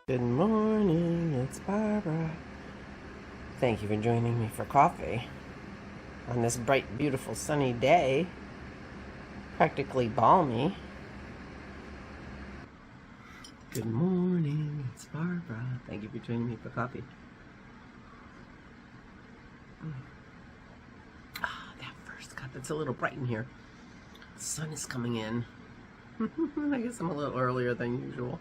Good morning, it's Barbara. Thank you for joining me for coffee on this bright, beautiful, sunny day. Practically balmy. Good morning, it's Barbara. Thank you for joining me for coffee. That first cup, it's a little bright in here. The sun is coming in. I guess I'm a little earlier than usual.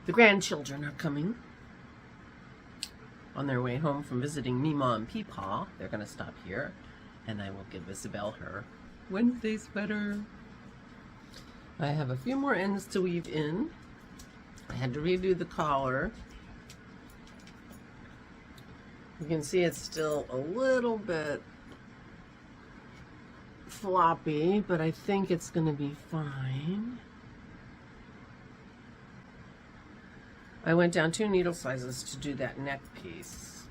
The grandchildren are coming on their way home from visiting Mima and Peepaw. They're going to stop here, and I will give Isabel her Wednesday sweater. I have a few more ends to weave in. I had to redo the collar. You can see it's still a little bit floppy, but I think it's going to be fine. I went down 2 needle sizes to do that neck piece,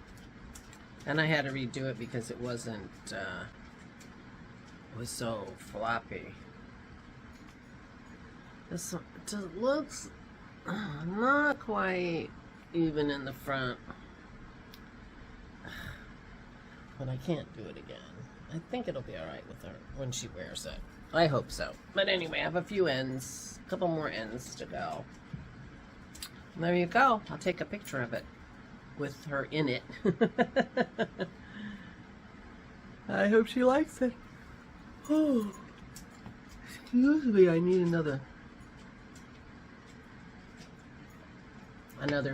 and I had to redo it because it wasn't, it was so floppy. This looks not quite even in the front, but I can't do it again. I think it'll be alright with her when she wears it. I hope so. But anyway, I have a few ends, a couple more ends to go. There you go. I'll take a picture of it with her in it. I hope she likes it. Oh, excuse me. I need another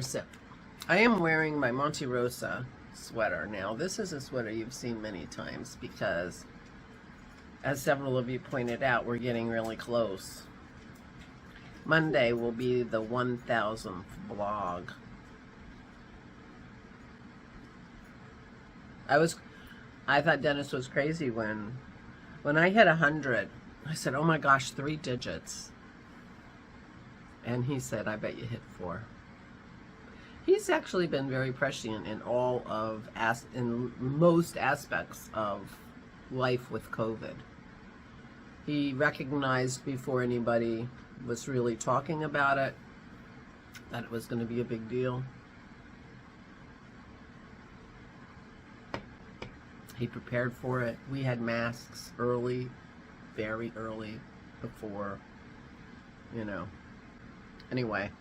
sip. I am wearing my Monte Rosa sweater now. This is a sweater you've seen many times because, as several of you pointed out, we're getting really close. Monday will be the 1000th vlog. I thought Dennis was crazy when I hit 100. I said, "Oh my gosh, 3 digits." And he said, "I bet you hit 4." He's actually been very prescient in in most aspects of life with COVID. He recognized before anybody was really talking about it that it was going to be a big deal. He prepared for it. We had masks early, very early, before, anyway.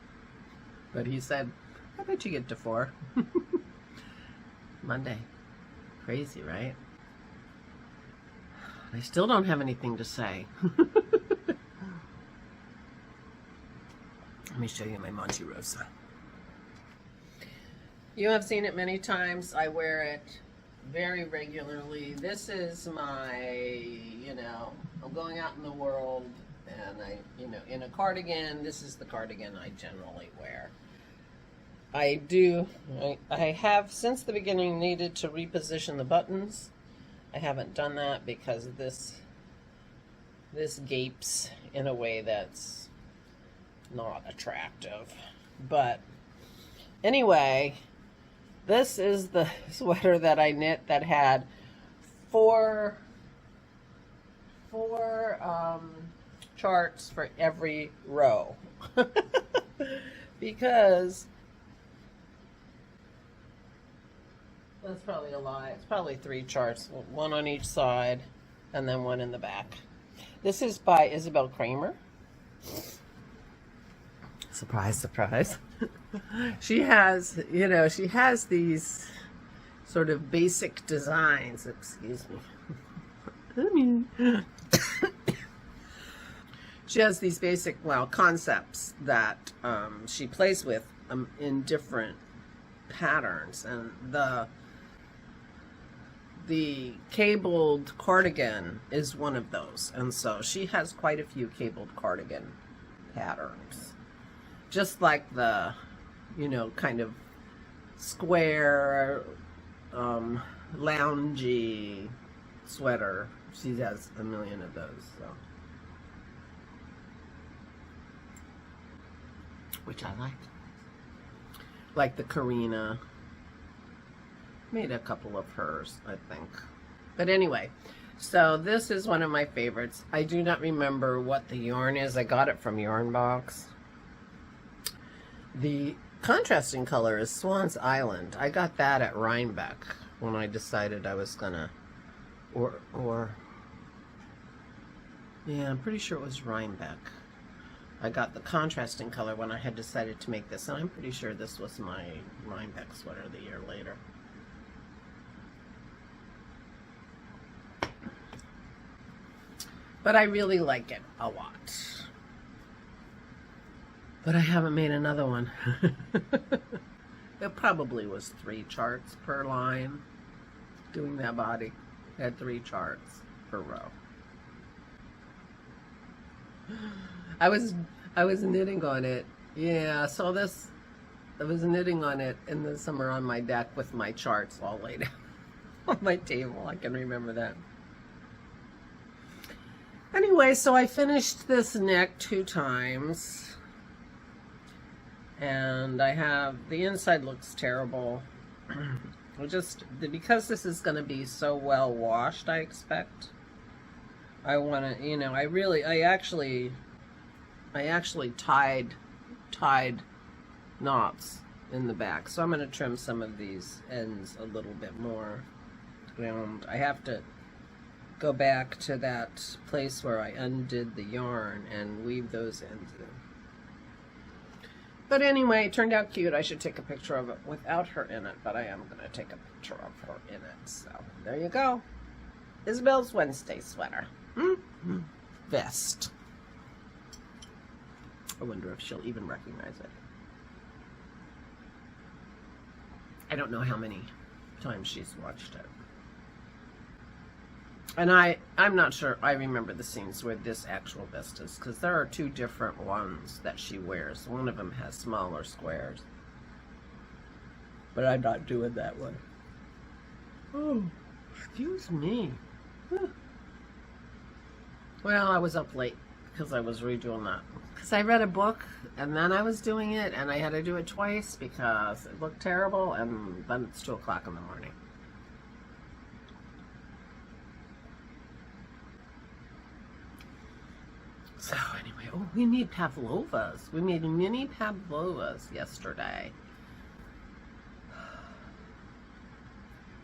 But he said, "I bet you get to 4. Monday. Crazy, right? I still don't have anything to say. Let me show you my Monte Rosa. You have seen it many times. I wear it very regularly. This is my, I'm going out in the world and in a cardigan. This is the cardigan I generally wear. I have since the beginning needed to reposition the buttons. I haven't done that because this gapes in a way that's not attractive. But anyway, this is the sweater that I knit that had four charts for every row. Because that's probably a lie. It's probably 3 charts, 1 on each side and then 1 in the back. This is by Isabel Kramer. Surprise, surprise. She has these sort of basic designs. Excuse me. She has these basic, concepts that she plays with in different patterns. And the cabled cardigan is one of those. And so she has quite a few cabled cardigan patterns. Just like the, kind of square, loungy sweater. She has a million of those, so. Which I like. Like the Karina. Made a couple of hers, I think. But anyway, So this is one of my favorites. I do not remember what the yarn is. I got it from Yarn Box. The contrasting color is Swan's Island. I got that at Rhinebeck when I decided I was gonna, yeah, I'm pretty sure it was Rhinebeck. I got the contrasting color when I had decided to make this, and I'm pretty sure this was my Rhinebeck sweater the year later. But I really like it a lot. But I haven't made another one. It probably was 3 charts per line doing that body. I had 3 charts per row. I was knitting on it. Yeah, so this, I was knitting on it in the summer on my deck with my charts all laid out on my table. I can remember that. Anyway, so I finished this neck 2 times. And I have, the inside looks terrible. Because this is going to be so well washed, I expect. I want to, you know, I actually tied knots in the back. So I'm going to trim some of these ends a little bit more. And I have to go back to that place where I undid the yarn and weave those ends in. But anyway, it turned out cute. I should take a picture of it without her in it, but I am going to take a picture of her in it. So there you go. Isabel's Wednesday sweater. Vest. I wonder if she'll even recognize it. I don't know how many times she's watched it. And I'm not sure I remember the scenes where this actual vest is, because there are 2 different ones that she wears. One of them has smaller squares. But I'm not doing that one. Oh, excuse me. Well, I was up late because I was redoing that. Because I read a book and then I was doing it and I had to do it twice because it looked terrible, and then it's 2 o'clock in the morning. So anyway, oh, we made pavlovas. We made mini pavlovas yesterday.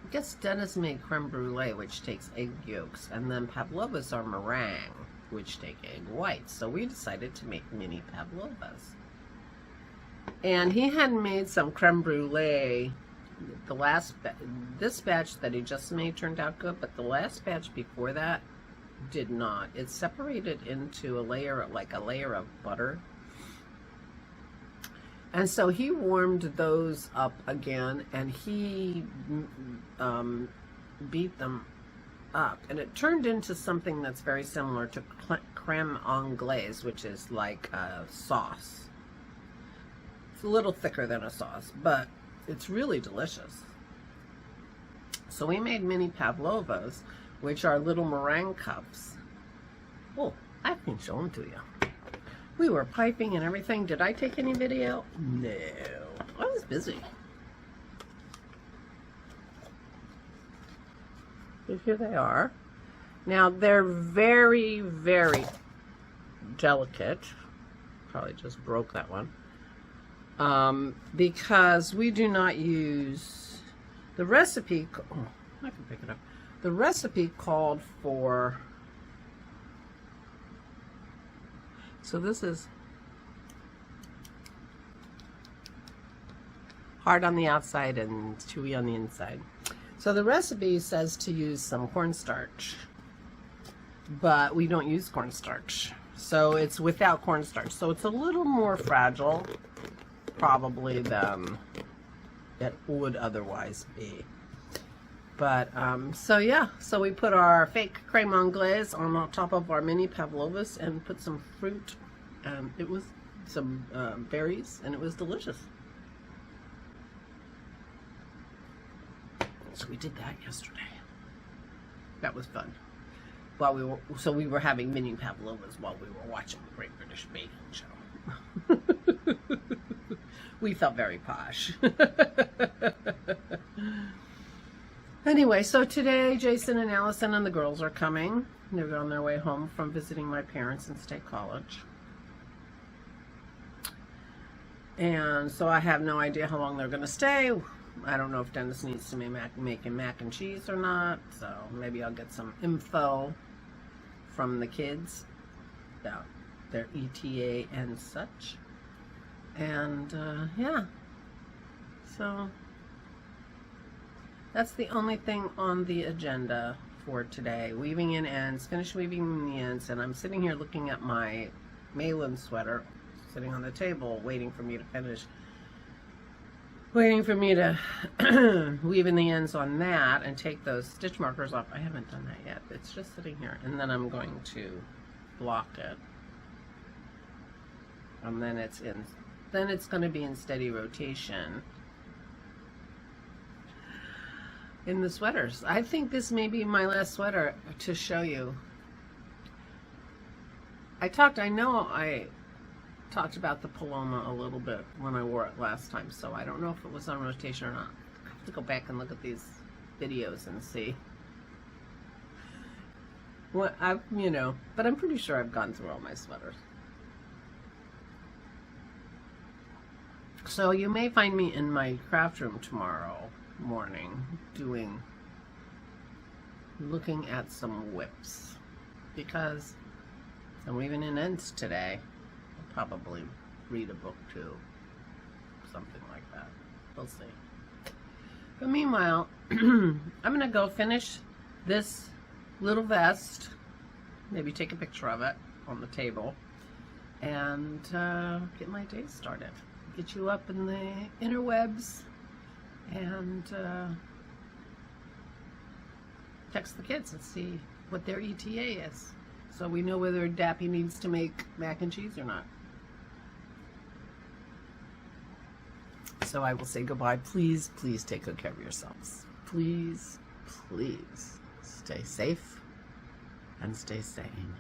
I guess Dennis made creme brulee, which takes egg yolks, and then pavlovas are meringue, which take egg whites. So we decided to make mini pavlovas. And he had made some creme brulee. This batch that he just made turned out good, but the last batch before that did not. It separated into a layer of butter. And so he warmed those up again and he beat them up, and it turned into something that's very similar to creme anglaise, which is like a sauce. It's a little thicker than a sauce, but it's really delicious. So we made mini pavlovas, which are little meringue cups. Oh, I can show them to you. We were piping and everything. Did I take any video? No. I was busy. So here they are. Now, they're very, very delicate. Probably just broke that one. Because we do not use the recipe. Oh, I can pick it up. The recipe called for, so this is hard on the outside and chewy on the inside. So the recipe says to use some cornstarch, but we don't use cornstarch. So it's without cornstarch. So it's a little more fragile, probably, than it would otherwise be. But, so yeah, so we put our fake creme anglaise on top of our mini pavlovas and put some fruit, and it was some berries, and it was delicious. So we did that yesterday. That was fun. While we were having mini pavlovas while we were watching the Great British Baking Show. We felt very posh. Anyway, so today Jason and Allison and the girls are coming. They're on their way home from visiting my parents in State College. And so I have no idea how long they're going to stay. I don't know if Dennis needs to be making mac and cheese or not. So maybe I'll get some info from the kids about their ETA and such. And yeah. So that's the only thing on the agenda for today. Weaving in ends, finish weaving the ends, and I'm sitting here looking at my Malin sweater sitting on the table waiting for me to finish, waiting for me to weave in the ends on that and take those stitch markers off. I haven't done that yet. It's just sitting here, and then I'm going to block it, and then it's going to be in steady rotation in the sweaters. I think this may be my last sweater to show you. I know I talked about the Paloma a little bit when I wore it last time, so I don't know if it was on rotation or not. I have to go back and look at these videos and see what I've, but I'm pretty sure I've gone through all my sweaters. So you may find me in my craft room tomorrow morning looking at some whips, because I'm weaving in ends today. I'll probably read a book too, something like that. We'll see. But meanwhile, I'm gonna go finish this little vest, maybe take a picture of it on the table, and get my day started. Get you up in the interwebs and text the kids and see what their ETA is, so we know whether Dappy needs to make mac and cheese or not. So I will say goodbye. Please, please take good care of yourselves. Please, please stay safe and stay sane.